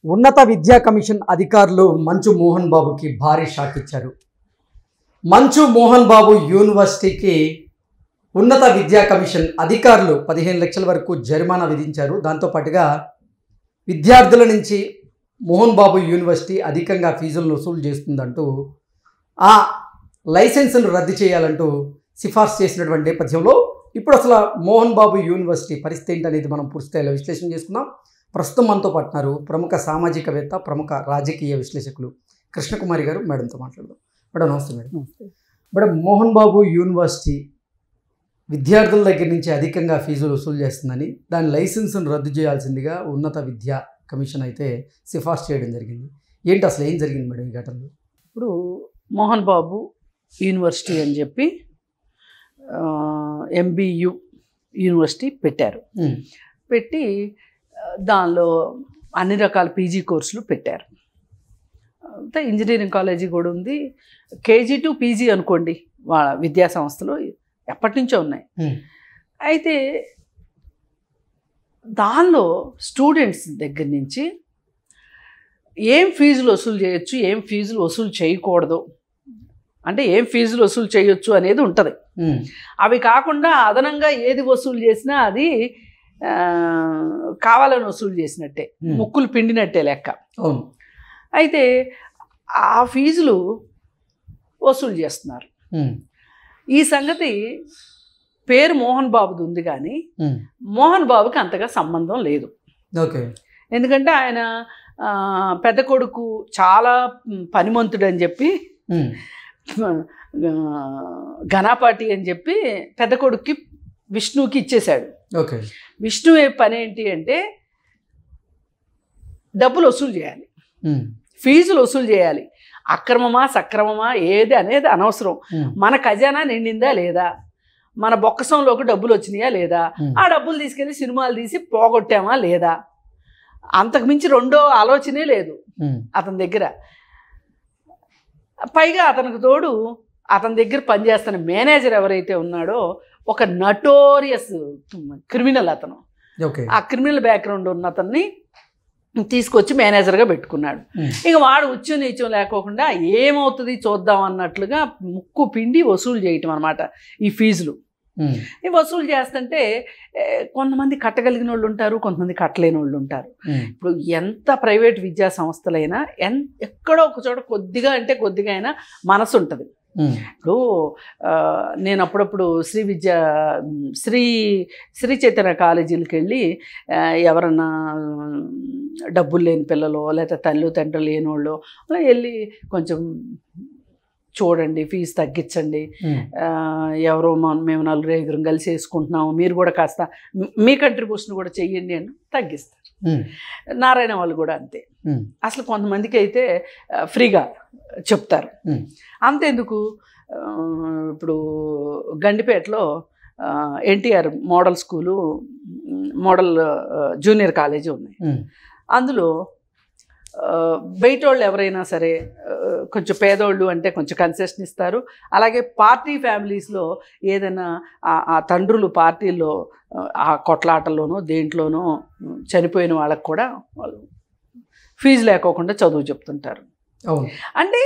ఉన్నత విద్యా కమిషన్ అధికారులు మంచు మోహన్ బాబుకి భారీ షాక్ ఇచ్చారు. మంచు మోహన్ బాబు యూనివర్సిటీకి ఉన్నత విద్యా కమిషన్ అధికారులు 15 లక్షల వరకు జరిమానా విధించారు. దాంతోపాటుగా విద్యార్థుల నుంచి మోహన్ బాబు యూనివర్సిటీ అధికంగా ఫీజులను వసూలు చేస్తుందంటూ ఆ లైసెన్సును రద్దు చేయాలంటూ సిఫార్సు చేసినటువంటి నేపథ్యంలో ఇప్పుడు అసలు మోహన్ బాబు యూనివర్సిటీ పరిస్థితి ఏంటనేది మనం పూర్తిస్థాయిలో విశ్లేషణ చేసుకుందాం. ప్రస్తుతం మనతో పాటున్నారు ప్రముఖ సామాజికవేత్త, ప్రముఖ రాజకీయ విశ్లేషకులు కృష్ణకుమారి గారు. మేడంతో మాట్లాడదాం. మేడం నమస్తే. మేడం, మోహన్ బాబు యూనివర్సిటీ విద్యార్థుల దగ్గర నుంచి అధికంగా ఫీజులు వసూలు చేస్తుందని, దాని లైసెన్స్ను రద్దు చేయాల్సిందిగా ఉన్నత విద్యా కమిషన్ అయితే సిఫార్సు చేయడం జరిగింది. ఏంటి అసలు ఏం జరిగింది మేడం ఈ ఘటనలో? ఇప్పుడు మోహన్ బాబు యూనివర్సిటీ అని చెప్పి MBU యూనివర్సిటీ పెట్టారు. పెట్టి దానిలో అన్ని రకాల PG కోర్సులు పెట్టారు. అంటే ఇంజనీరింగ్ కాలేజీ కూడా ఉంది. KG to PG అనుకోండి, వాళ్ళ విద్యా సంస్థలు ఎప్పటి నుంచో ఉన్నాయి. అయితే దానిలో స్టూడెంట్స్ దగ్గర నుంచి ఏం ఫీజులు వసూలు చేయొచ్చు, ఏం ఫీజులు వసూలు చేయకూడదు, అంటే ఏం ఫీజులు వసూలు చేయొచ్చు అనేది ఉంటుంది. అవి కాకుండా అదనంగా ఏది వసూలు చేసినా అది కావాలని వసూలు చేసినట్టే, ముక్కులు పిండినట్టే లెక్క. అయితే ఆ ఫీజులు వసూలు చేస్తున్నారు. ఈ సంగతి పేరు మోహన్ బాబుది ఉంది కానీ మోహన్ బాబుకి అంతగా సంబంధం లేదు. ఎందుకంటే ఆయన పెద్ద కొడుకు చాలా పనిమంతుడు అని చెప్పి, ఘనాపాటి అని చెప్పి పెద్ద కొడుక్కి విష్ణుకి ఇచ్చేశాడు. విష్ణు పని ఏంటి అంటే డబ్బులు వసూలు చేయాలి, ఫీజులు వసూలు చేయాలి. అక్రమమా సక్రమమా ఏది అనేది అనవసరం. మన ఖజానా నిండిందా లేదా, మన బొక్కసంలోకి డబ్బులు వచ్చినాయా లేదా, ఆ డబ్బులు తీసుకెళ్ళి సినిమాలు తీసి పోగొట్టామా లేదా, అంతకుమించి రెండో ఆలోచనే లేదు అతని దగ్గర. పైగా అతనికి తోడు అతని దగ్గర పనిచేస్తున్న మేనేజర్ ఎవరైతే ఉన్నాడో ఒక నటోరియస్ క్రిమినల్ అతను. ఆ క్రిమినల్ బ్యాక్గ్రౌండ్ ఉన్న అతన్ని తీసుకొచ్చి మేనేజర్గా పెట్టుకున్నాడు. ఇక వాడు ఉచ్చు నీచం లేకోకుండా ఏమవుతుంది చూద్దాం అన్నట్లుగా ముక్కు పిండి వసూలు చేయటం అనమాట ఈ ఫీజులు. ఈ వసూలు చేస్తుంటే కొంతమంది కట్టగలిగిన వాళ్ళు ఉంటారు, కొంతమంది కట్టలేని వాళ్ళు ఉంటారు. ఇప్పుడు ఎంత ప్రైవేట్ విద్యా సంస్థలైనా ఎక్కడో ఒక చోట కొద్దిగా అంటే కొద్దిగా అయినా మనసు ఉంటుంది. ఇప్పుడు నేను అప్పుడప్పుడు శ్రీ చైతన్య కాలేజీలకు వెళ్ళి ఎవరన్నా డబ్బులు లేని పిల్లలు లేకపోతే తల్లిదండ్రులు లేని వాళ్ళు వెళ్ళి కొంచెం చూడండి, ఫీజు తగ్గించండి, ఎవరో మేము 4-5 కలిసి వేసుకుంటున్నాము, మీరు కూడా కాస్త మీ కంట్రిబ్యూషన్ కూడా చెయ్యండి అని తగ్గిస్తారు. నారాయణ వాళ్ళు కూడా అంతే. అసలు కొంతమందికి అయితే ఫ్రీగా చెప్తారు. అంతేందుకు, ఇప్పుడు గండిపేటలో NTR model school, model junior college ఉన్నాయి. అందులో బయట వాళ్ళు ఎవరైనా సరే కొంచెం పేదోళ్ళు అంటే కొంచెం కన్సెషన్ ఇస్తారు. అలాగే పార్టీ ఫ్యామిలీస్లో ఏదైనా ఆ తండ్రులు పార్టీల్లో ఆ కొట్లాటల్లోనో దేంట్లోనో చనిపోయిన వాళ్ళకు కూడా వాళ్ళు ఫీజు లేకోకుండా చదువు చెప్తుంటారు. అంటే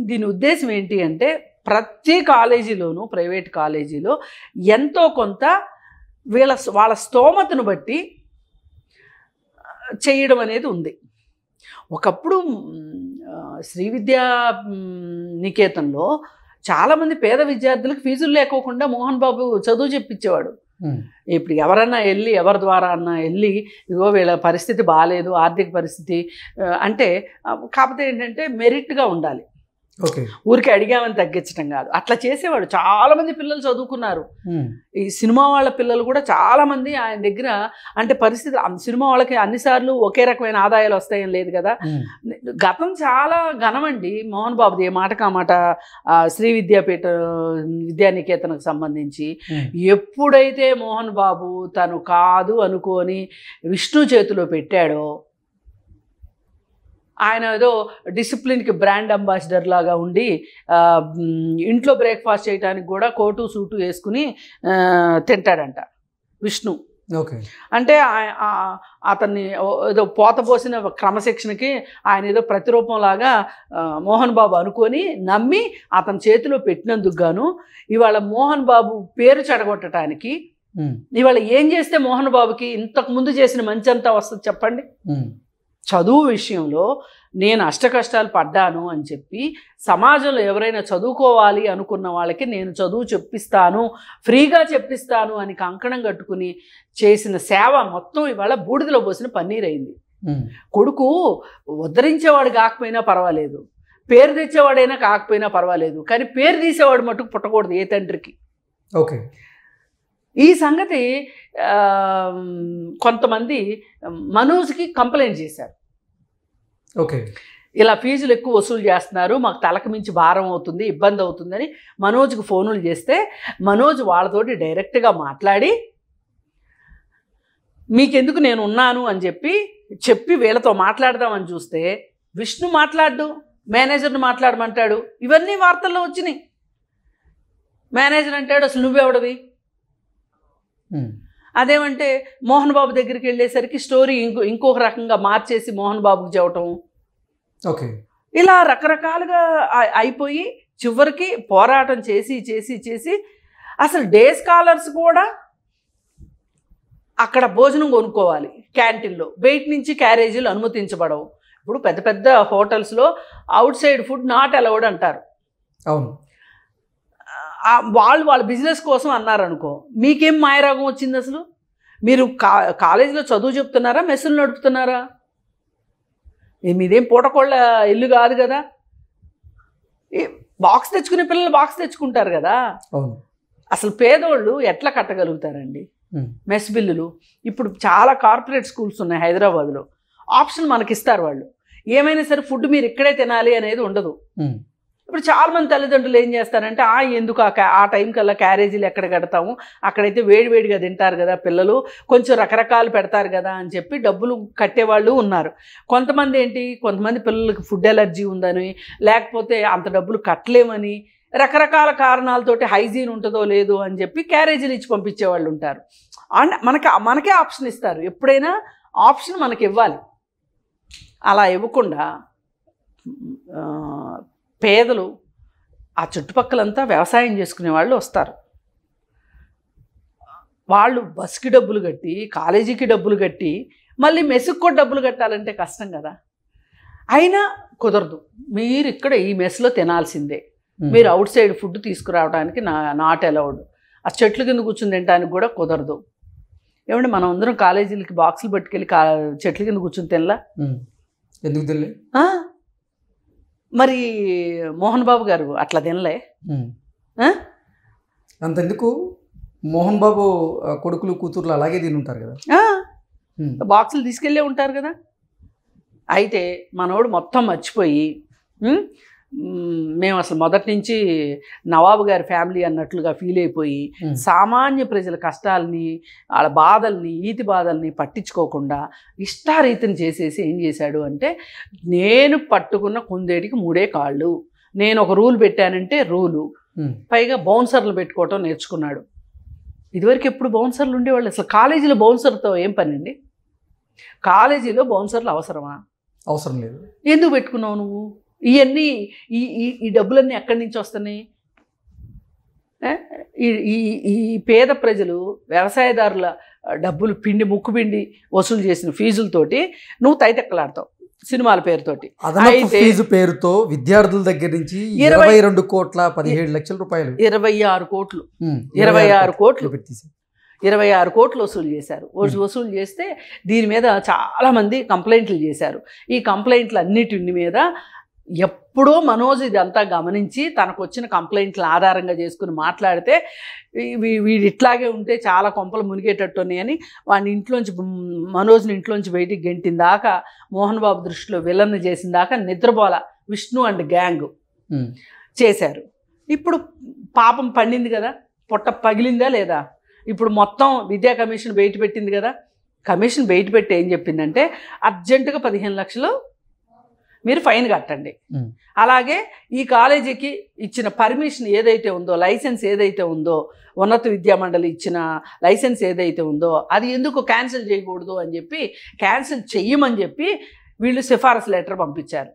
దీని ఉద్దేశం ఏంటి అంటే ప్రతి కాలేజీలోనూ, ప్రైవేట్ కాలేజీలో ఎంతో కొంత వాళ్ళ స్తోమతను బట్టి చేయడం అనేది ఉంది. ఒకప్పుడు శ్రీ విద్యా నికేతన్లో చాలామంది పేద విద్యార్థులకు ఫీజులు లేకోకుండా మోహన్ బాబు చదువు చెప్పించేవాడు. ఇప్పుడు ఎవరన్నా వెళ్ళి ఎవరి ద్వారా అన్నా వెళ్ళి ఇగో వీళ్ళ పరిస్థితి బాగాలేదు, ఆర్థిక పరిస్థితి అంటే, కాకపోతే ఏంటంటే మెరిట్గా ఉండాలి, ఊరికి అడిగామని తగ్గించడం కాదు, అట్లా చేసేవాడు. చాలామంది పిల్లలు చదువుకున్నారు. ఈ సినిమా వాళ్ళ పిల్లలు కూడా చాలామంది ఆయన దగ్గర, అంటే పరిస్థితి సినిమా వాళ్ళకి అన్నిసార్లు ఒకే రకమైన ఆదాయాలు వస్తాయని లేదు కదా. గతం చాలా ఘనమండి మోహన్ బాబుది, ఏ మాట కామాట శ్రీ విద్యానికేతనకు సంబంధించి. ఎప్పుడైతే మోహన్ బాబు తను కాదు అనుకొని విష్ణు చేతిలో పెట్టాడో, ఆయన ఏదో డిసిప్లిన్కి బ్రాండ్ అంబాసిడర్ లాగా ఉండి ఇంట్లో బ్రేక్ఫాస్ట్ చేయడానికి కూడా కోటు సూటు వేసుకుని తింటాడంట విష్ణు. ఓకే. అంటే అతన్ని ఏదో పోతపోసిన క్రమశిక్షణకి ఆయన ఏదో ప్రతిరూపంలాగా మోహన్ బాబు అనుకొని నమ్మి అతని చేతిలో పెట్టినందుకు గాను ఇవాళ మోహన్ బాబు పేరు చెడగొట్టడానికి ఇవాళ ఏం చేస్తే మోహన్ బాబుకి ఇంతకు ముందు చేసిన మంచి అంతా వస్తుంది చెప్పండి. చదువు విషయంలో నేను అష్టకష్టాలు పడ్డాను అని చెప్పి సమాజంలో ఎవరైనా చదువుకోవాలి అనుకున్న వాళ్ళకి నేను చదువు చెప్పిస్తాను, ఫ్రీగా చెప్పిస్తాను అని కంకణం కట్టుకుని చేసిన సేవ మొత్తం ఇవాళ బూడిదలో పోసిన పన్నీర్ అయింది. కొడుకు ఉద్ధరించేవాడు కాకపోయినా పర్వాలేదు, పేరు తెచ్చేవాడైనా కాకపోయినా పర్వాలేదు, కానీ పేరు తీసేవాడు మటుకు పుట్టకూడదు ఏ తండ్రికి. ఓకే. ఈ సంగతి కొంతమంది మనోజ్కి కంప్లైంట్ చేశారు. ఓకే. ఇలా ఫీజులు ఎక్కువ వసూలు చేస్తున్నారు, మాకు తలకు మించి భారం అవుతుంది, ఇబ్బంది అవుతుందని మనోజ్కి ఫోనులు చేస్తే మనోజ్ వాళ్ళతోటి డైరెక్ట్గా మాట్లాడి మీకెందుకు నేను ఉన్నాను అని చెప్పి వీళ్ళతో మాట్లాడదామని చూస్తే విష్ణు మాట్లాడు, మేనేజర్ని మాట్లాడమంటాడు. ఇవన్నీ వార్తల్లో వచ్చినాయి. మేనేజర్ అంటాడు అసలు నువ్వెవడవి. అదేమంటే మోహన్ బాబు దగ్గరికి వెళ్ళేసరికి స్టోరీ ఇంకొక రకంగా మార్చేసి మోహన్ బాబుకి చెప్పటం. ఓకే. ఇలా రకరకాలుగా అయిపోయి చివరికి పోరాటం చేసి చేసి చేసి అసలు డే స్కాలర్స్ కూడా అక్కడ భోజనం కొనుక్కోవాలి క్యాంటీన్లో, బయట నుంచి క్యారేజీలు అనుమతించబడవు. ఇప్పుడు పెద్ద పెద్ద హోటల్స్లో out side food not allowed అంటారు. అవును. వాళ్ళ బిజినెస్ కోసం అన్నారనుకో, మీకేం మాయరాగం వచ్చింది అసలు? మీరు కాలేజీలో చదువు చెప్తున్నారా, మెస్సులు నడుపుతున్నారా? మీదేం పూటకోళ్ళ ఇల్లు కాదు కదా. బాక్స్ తెచ్చుకునే పిల్లలు బాక్స్ తెచ్చుకుంటారు కదా. అసలు పేదోళ్ళు ఎట్లా కట్టగలుగుతారండి మెస్ బిల్లులు? ఇప్పుడు చాలా కార్పొరేట్ స్కూల్స్ ఉన్నాయి హైదరాబాద్లో, ఆప్షన్ మనకిస్తారు వాళ్ళు. ఏమైనా సరే ఫుడ్ మీరు ఇక్కడే తినాలి అనేది ఉండదు. ఇప్పుడు చాలామంది తల్లిదండ్రులు ఏం చేస్తారంటే ఎందుకు ఆ టైం కల్లా క్యారేజీలు ఎక్కడ కడతాము, అక్కడైతే వేడివేడిగా తింటారు కదా పిల్లలు, కొంచెం రకరకాలు పెడతారు కదా అని చెప్పి డబ్బులు కట్టేవాళ్ళు ఉన్నారు. కొంతమంది పిల్లలకి ఫుడ్ ఎలర్జీ ఉందని, లేకపోతే అంత డబ్బులు కట్టలేమని, రకరకాల కారణాలతోటి హైజీన్ ఉంటుందో లేదో అని చెప్పి క్యారేజీలు ఇచ్చి పంపించేవాళ్ళు ఉంటారు. అండ్ మనకే ఆప్షన్ ఇస్తారు. ఎప్పుడైనా ఆప్షన్ మనకి ఇవ్వాలి. అలా ఇవ్వకుండా పేదలు ఆ చుట్టుపక్కలంతా వ్యవసాయం చేసుకునే వాళ్ళు వస్తారు. వాళ్ళు బస్కి డబ్బులు కట్టి, కాలేజీకి డబ్బులు కట్టి, మళ్ళీ మెస్సుకు కూడా డబ్బులు కట్టాలంటే కష్టం కదా. అయినా కుదరదు, మీరు ఇక్కడ ఈ మెస్లో తినాల్సిందే, మీరు అవుట్ సైడ్ ఫుడ్ తీసుకురావడానికి నాట్ అలౌడ్. ఆ చెట్ల కింద కూర్చుని తినడానికి కూడా కుదరదు. ఏమంటే మనం అందరం కాలేజీలకి బాక్సులు పట్టుకెళ్ళి చెట్ల కింద కూర్చుని తినలా? ఎందుకు తినలే? మరి మోహన్ బాబు గారు అట్లా తినలే? అంతెందుకు, మోహన్ బాబు కొడుకులు కూతుర్లు అలాగే తినుంటారు కదా, బాక్సులు తీసుకెళ్ళే ఉంటారు కదా. అయితే మనోడు మొత్తం మర్చిపోయి మేము అసలు మొదటి నుంచి నవాబు గారి ఫ్యామిలీ అన్నట్లుగా ఫీల్ అయిపోయి సామాన్య ప్రజల కష్టాలని, వాళ్ళ బాధల్ని, ఈతి బాధల్ని పట్టించుకోకుండా ఇష్టారీతిని చేసేసి ఏం చేశాడు అంటే, నేను పట్టుకున్న కుందేటికి 3 కాళ్ళు, నేను ఒక రూల్ పెట్టానంటే రూలు, పైగా బౌన్సర్లు పెట్టుకోవటం నేర్చుకున్నాడు. ఇదివరకు ఎప్పుడు బౌన్సర్లు ఉండేవాళ్ళు? అసలు కాలేజీలో బౌన్సర్తో ఏం పని అండి? కాలేజీలో బౌన్సర్లు అవసరమా? అవసరం లేదు. ఎందుకు పెట్టుకున్నావు నువ్వు? ఇవన్నీ ఈ డబ్బులన్నీ ఎక్కడి నుంచి వస్తున్నాయి? ఈ పేద ప్రజలు వ్యవసాయదారుల డబ్బులు ముక్కు పిండి వసూలు చేసిన ఫీజులతోటి నువ్వు తైతెక్కలాడతావు సినిమాల పేరుతోటి. ఫీజు పేరుతో విద్యార్థుల దగ్గర నుంచి 22 కోట్ల 17 లక్షల రూపాయలు, 26 కోట్లు 26 కోట్లు 26 కోట్లు వసూలు చేశారు. వసూలు చేస్తే దీని మీద చాలామంది కంప్లైంట్లు చేశారు. ఈ కంప్లైంట్లు అన్నిటి మీద ఎప్పుడో మనోజ్ ఇదంతా గమనించి తనకు వచ్చిన కంప్లైంట్లు ఆధారంగా చేసుకుని మాట్లాడితే, వీడు ఇట్లాగే ఉంటే చాలా కొంపలు మునిగేటట్టు అని వాడిని మనోజ్ని ఇంట్లోంచి బయటికి గెంటిన దాకా, మోహన్ బాబు దృష్టిలో విలన్ చేసిన దాకా నిద్రపోల విష్ణు అండ్ గ్యాంగ్ చేశారు. ఇప్పుడు పాపం పండింది కదా, పొట్ట పగిలిందా లేదా? ఇప్పుడు మొత్తం విద్యా కమిషన్ బయట పెట్టింది కదా. కమిషన్ బయట పెట్టి ఏం చెప్పిందంటే, అర్జెంటుగా 15 లక్షలు మీరు ఫైన్ కట్టండి. అలాగే ఈ కాలేజీకి ఇచ్చిన పర్మిషన్ ఏదైతే ఉందో, లైసెన్స్ ఏదైతే ఉందో, ఉన్నత విద్యామండలి ఇచ్చిన లైసెన్స్ ఏదైతే ఉందో అది ఎందుకు క్యాన్సిల్ చేయకూడదు అని చెప్పి క్యాన్సిల్ చెయ్యమని చెప్పి వీళ్ళు సిఫారసు లెటర్ పంపించారు.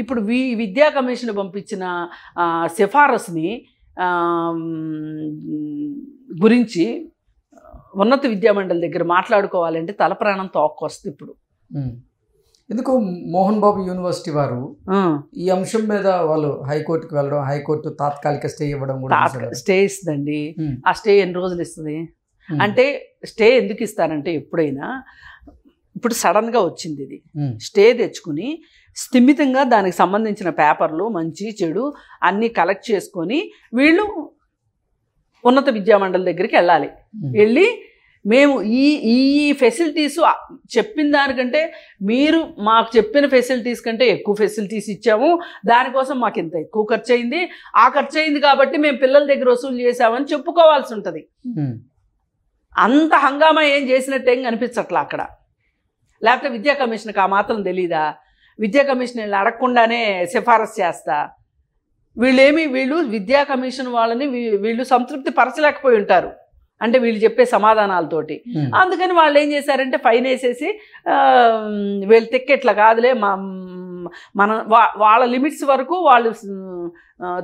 ఇప్పుడు విద్యా కమిషన్ పంపించిన సిఫారసుని గురించి ఉన్నత విద్యామండలి దగ్గర మాట్లాడుకోవాలంటే తల ప్రాణం తోక్కొస్తుంది. ఇప్పుడు ఎందుకు మోహన్ బాబు యూనివర్సిటీ వారు ఈ అంశం మీద వాళ్ళు హైకోర్టుకి వెళ్ళడం, హైకోర్టు తాత్కాలిక స్టే ఇవ్వడం కూడా స్టే ఇస్తుందండి. ఆ స్టే ఎన్ని రోజులు ఇస్తుంది అంటే, స్టే ఎందుకు ఇస్తారంటే ఎప్పుడైనా ఇప్పుడు సడన్గా వచ్చింది ఇది, స్టే తెచ్చుకుని స్థిమితంగా దానికి సంబంధించిన పేపర్లు మంచి చెడు అన్నీ కలెక్ట్ చేసుకొని వీళ్ళు ఉన్నత విద్యామండలి దగ్గరికి వెళ్ళాలి. వెళ్ళి మేము ఈ ఫెసిలిటీస్ చెప్పిన దానికంటే మీరు మాకు చెప్పిన ఫెసిలిటీస్ కంటే ఎక్కువ ఫెసిలిటీస్ ఇచ్చాము, దానికోసం మాకు ఇంత ఎక్కువ ఖర్చు అయింది, ఆ ఖర్చు అయింది కాబట్టి మేము పిల్లల దగ్గర వసూలు చేసామని చెప్పుకోవాల్సి ఉంటుంది. అంత హంగామా ఏం చేసినట్టేం కనిపించట్లా అక్కడ. లేకపోతే విద్యా కమిషన్కి ఆ మాత్రం తెలీదా? విద్యా కమిషన్ వీళ్ళు అడగకుండానే సిఫారసు చేస్తా. వీళ్ళు విద్యా కమిషన్ వాళ్ళని వీళ్ళు సంతృప్తి పరచలేకపోయి ఉంటారు అంటే వీళ్ళు చెప్పే సమాధానాలతోటి. అందుకని వాళ్ళు ఏం చేశారంటే ఫైన్ వేసేసి వీళ్ళు తిక్కెట్లా కాదులే మన వాళ్ళ లిమిట్స్ వరకు వాళ్ళు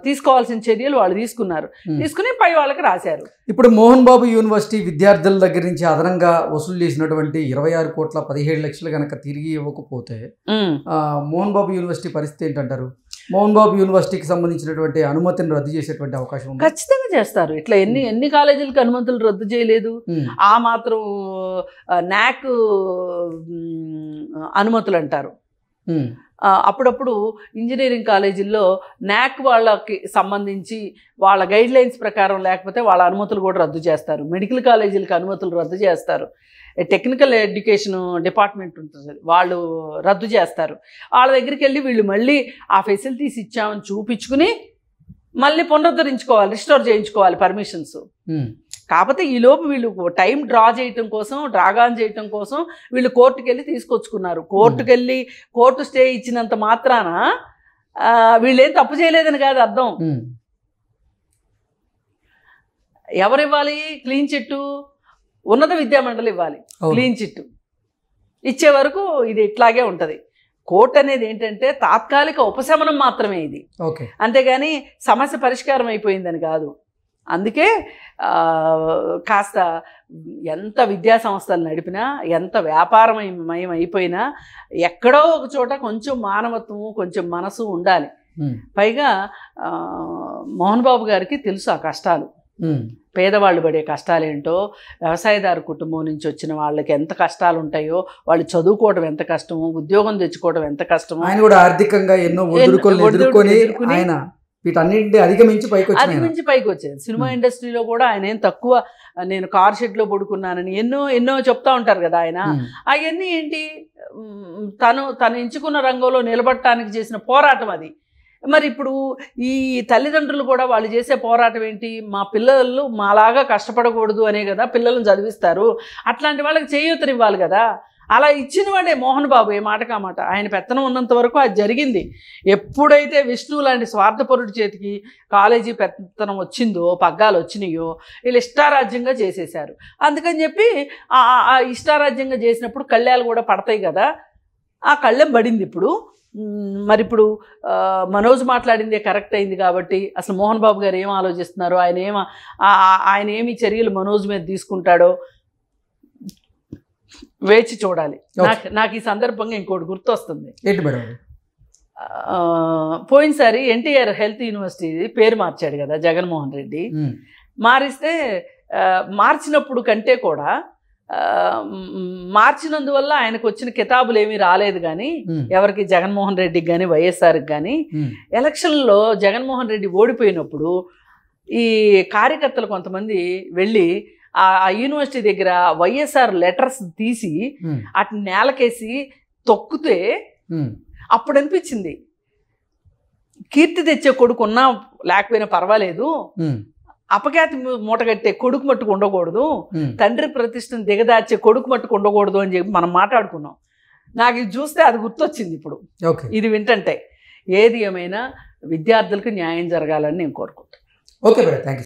తీసుకోవాల్సిన చర్యలు వాళ్ళు తీసుకుని పై వాళ్ళకి రాశారు. ఇప్పుడు మోహన్ బాబు యూనివర్సిటీ విద్యార్థుల దగ్గర నుంచి అదనంగా వసూలు చేసినటువంటి 26,17,00,000 కనుక తిరిగి ఇవ్వకపోతే మోహన్ బాబు యూనివర్సిటీ పరిస్థితి ఏంటంటారు? మోహన్ బాబు యూనివర్సిటీకి సంబంధించినటువంటి అనుమతిని రద్దు చేసేటువంటి అవకాశం ఉంది? ఖచ్చితంగా చేస్తారు. ఇట్లా ఎన్ని కాలేజీలకు అనుమతులు రద్దు చేయలేదు. ఆ మాత్రం నాక్ అనుమతులు అంటారు. అప్పుడప్పుడు ఇంజనీరింగ్ కాలేజీల్లో నాక్ వాళ్ళకి సంబంధించి వాళ్ళ గైడ్ లైన్స్ ప్రకారం లేకపోతే వాళ్ళ అనుమతులు కూడా రద్దు చేస్తారు. మెడికల్ కాలేజీలకు అనుమతులు రద్దు చేస్తారు. టెక్నికల్ ఎడ్యుకేషన్ డిపార్ట్మెంట్ ఉంటుంది, వాళ్ళు రద్దు చేస్తారు. వాళ్ళ దగ్గరికి వెళ్ళి వీళ్ళు మళ్ళీ ఆ ఫెసిలిటీస్ ఇచ్చామని చూపించుకుని మళ్ళీ పునరుద్ధరించుకోవాలి, రిస్టోర్ చేయించుకోవాలి పర్మిషన్స్. కాకపోతే ఈలోపు వీళ్ళు టైం డ్రాగాన్ చేయటం కోసం వీళ్ళు కోర్టుకు వెళ్ళి తీసుకొచ్చుకున్నారు. కోర్టు స్టే ఇచ్చినంత మాత్రాన వీళ్ళేం తప్పు చేయలేదని కాదు అర్థం. ఎవరు ఇవ్వాలి క్లీన్ చిట్టు? ఉన్నత విద్యామండలి ఇవ్వాలి క్లీన్ చిట్టు. ఇచ్చే వరకు ఇది ఇట్లాగే ఉంటుంది. కోర్టు అనేది ఏంటంటే తాత్కాలిక ఉపశమనం మాత్రమే ఇది, అంతేగాని సమస్య పరిష్కారం అయిపోయిందని కాదు. అందుకే కాస్త ఎంత విద్యా సంస్థలు నడిపినా, ఎంత వ్యాపారమయం అయిపోయినా ఎక్కడో ఒక చోట కొంచెం మానవత్వము, కొంచెం మనసు ఉండాలి. పైగా మోహన్ బాబు గారికి తెలుసు ఆ కష్టాలు, పేదవాళ్ళు పడే కష్టాలేంటో, వ్యవసాయదారు కుటుంబం నుంచి వచ్చిన వాళ్ళకి ఎంత కష్టాలు ఉంటాయో, వాళ్ళు చదువుకోవడం ఎంత కష్టమో, ఉద్యోగం తెచ్చుకోవడం ఎంత కష్టమో. ఆయన కూడా ఆర్థికంగా ఎన్నో ఎదుర్కొని ఆయన వీటన్నింటినీ అధిగమించి పైకి వచ్చేది. సినిమా ఇండస్ట్రీలో కూడా ఆయన ఏం తక్కువ, నేను కార్ షెడ్లో పడుకున్నానని ఎన్నో చెప్తా ఉంటారు కదా ఆయన. అవన్నీ ఏంటి, తను ఎంచుకున్న రంగంలో నిలబడటానికి చేసిన పోరాటం అది. మరి ఇప్పుడు ఈ తల్లిదండ్రులు కూడా వాళ్ళు చేసే పోరాటం ఏంటి, మా పిల్లలు మాలాగా కష్టపడకూడదు అనే కదా పిల్లలను చదివిస్తారు. అట్లాంటి వాళ్ళకి చేయూతనివ్వాలి కదా. అలా ఇచ్చిన వాడే మోహన్ బాబు, ఏ మాట కామాట. ఆయన పెత్తనం ఉన్నంత వరకు అది జరిగింది. ఎప్పుడైతే విష్ణు లాంటి స్వార్థపరుడి చేతికి కాలేజీ పెత్తనం వచ్చిందో, పగ్గాలు వచ్చినాయో, వీళ్ళు ఇష్టారాజ్యంగా చేసేశారు. అందుకని చెప్పి ఆ ఇష్టారాజ్యంగా చేసినప్పుడు కళ్యాలు కూడా పడతాయి కదా, ఆ కళ్ళెం పడింది. ఇప్పుడు మరి ఇప్పుడు మనోజ్ మాట్లాడిందే కరెక్ట్ అయింది కాబట్టి అసలు మోహన్ బాబు గారు ఏం ఆలోచిస్తున్నారు, ఆయన ఏమి చర్యలు మనోజ్ మీద తీసుకుంటాడో వేచి చూడాలి. నాకు ఈ సందర్భంగా ఇంకోటి గుర్తొస్తుంది. పోయినసారి ఎన్టీఆర్ హెల్త్ యూనివర్సిటీ పేరు మార్చాడు కదా జగన్మోహన్ రెడ్డి. మారిస్తే మార్చినప్పుడు కంటే కూడా మార్చినందువల్ల ఆయనకు వచ్చిన కితాబులు ఏమీ రాలేదు. కానీ ఎవరికి, జగన్మోహన్ రెడ్డికి కానీ వైఎస్ఆర్కి కానీ, ఎలక్షన్లో జగన్మోహన్ రెడ్డి ఓడిపోయినప్పుడు ఈ కార్యకర్తలు కొంతమంది వెళ్ళి ఆ యూనివర్సిటీ దగ్గర వైఎస్ఆర్ లెటర్స్ తీసి అటు నేలకేసి తొక్కితే అప్పుడు అనిపించింది, కీర్తి తెచ్చే కొడుకు ఉన్నా లేకపోయినా పర్వాలేదు, అపఖ్యాతి మూటగట్టే కొడుకు మట్టుకు ఉండకూడదు, తండ్రి ప్రతిష్టను దిగదార్చే కొడుకు మట్టుకు ఉండకూడదు అని చెప్పి మనం మాట్లాడుకున్నాం. నాకు ఇది చూస్తే అది గుర్తొచ్చింది ఇప్పుడు ఓకే ఇది వింటంటే. ఏది ఏమైనా విద్యార్థులకు న్యాయం జరగాలని నేను కోరుకుంటాను. Okay madam, thank you.